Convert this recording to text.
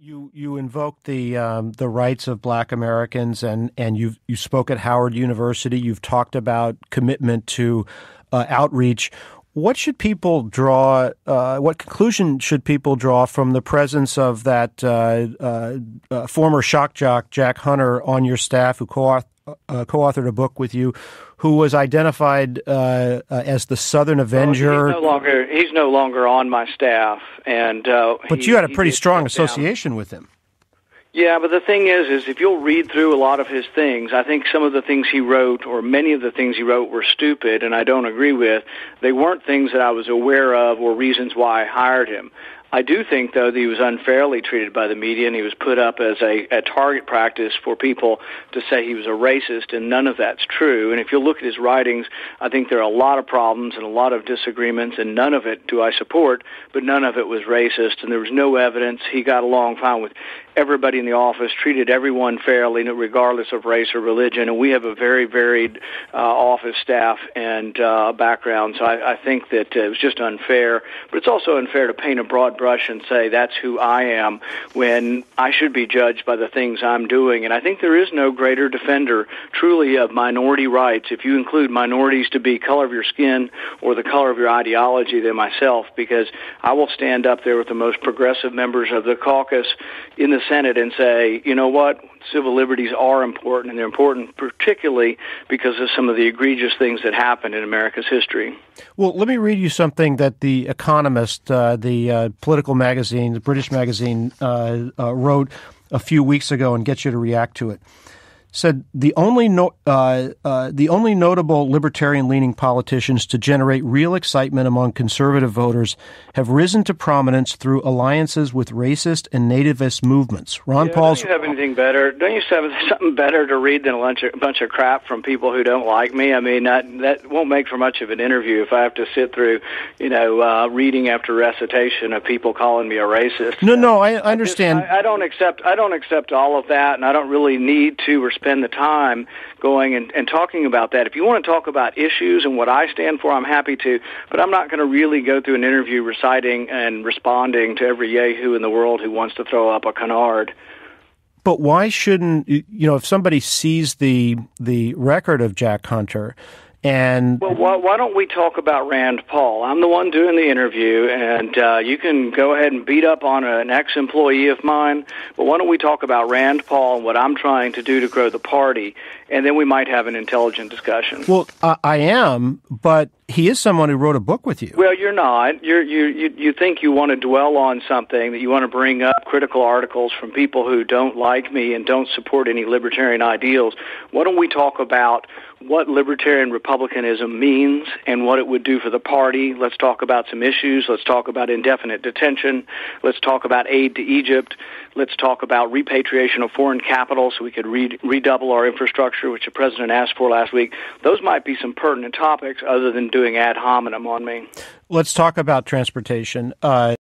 You invoke the rights of Black Americans, and you spoke at Howard University. You've talked about commitment to outreach. What should people draw? What conclusion should people draw from the presence of that former shock jock Jack Hunter on your staff, who co-authored a book with you, who was identified as the Southern Avenger? Well, he's no longer on my staff, and but you had a pretty strong association with him. Yeah, but the thing is if you'll read through a lot of his things, I think some of the things he wrote, or many of the things he wrote, were stupid, and I don't agree with. They weren't things that I was aware of or reasons why I hired him. I do think, though, that he was unfairly treated by the media, and he was put up as a target practice for people to say he was a racist, and none of that's true. And if you look at his writings, I think there are a lot of problems and a lot of disagreements, and none of it do I support, but none of it was racist, and there was no evidence. He got along fine with everybody in the office, treated everyone fairly, regardless of race or religion, and we have a very varied office staff and background, so I think that it was just unfair. But it's also unfair to paint a broad brush and say that's who I am when I should be judged by the things I'm doing. And I think there is no greater defender truly of minority rights, if you include minorities to be color of your skin or the color of your ideology, than myself, because I will stand up there with the most progressive members of the caucus in the Senate and say, you know what, civil liberties are important, and they're important particularly because of some of the egregious things that happened in America's history. Well, let me read you something that The Economist, the political magazine, the British magazine, wrote a few weeks ago, and get you to react to it. Said the only notable libertarian-leaning politicians to generate real excitement among conservative voters have risen to prominence through alliances with racist and nativist movements. Ron Paul's. Don't you have anything better? Don't you have something better to read than a bunch of crap from people who don't like me? I mean, that won't make for much of an interview if I have to sit through, reading after recitation of people calling me a racist. No, I understand. I don't accept all of that, and I don't really need to spend the time going and talking about that. If you want to talk about issues and what I stand for, I'm happy to, but I'm not going to really go through an interview reciting and responding to every yahoo in the world who wants to throw up a canard. But why shouldn't, if somebody sees the record of Jack Hunter and... Well, why don't we talk about Rand Paul? I'm the one doing the interview, and you can go ahead and beat up on an ex-employee of mine, but why don't we talk about Rand Paul and what I'm trying to do to grow the party, and then we might have an intelligent discussion. Well, I am, but he is someone who wrote a book with you. Well, you're not. You think you want to dwell on something, that you want to bring up critical articles from people who don't like me and don't support any libertarian ideals. Why don't we talk about what libertarian republicanism means and what it would do for the party? Let's talk about some issues. Let's talk about indefinite detention. Let's talk about aid to Egypt. Let's talk about repatriation of foreign capital so we could redouble our infrastructure, which the president asked for last week. Those might be some pertinent topics other than doing ad hominem on me. Let's talk about transportation.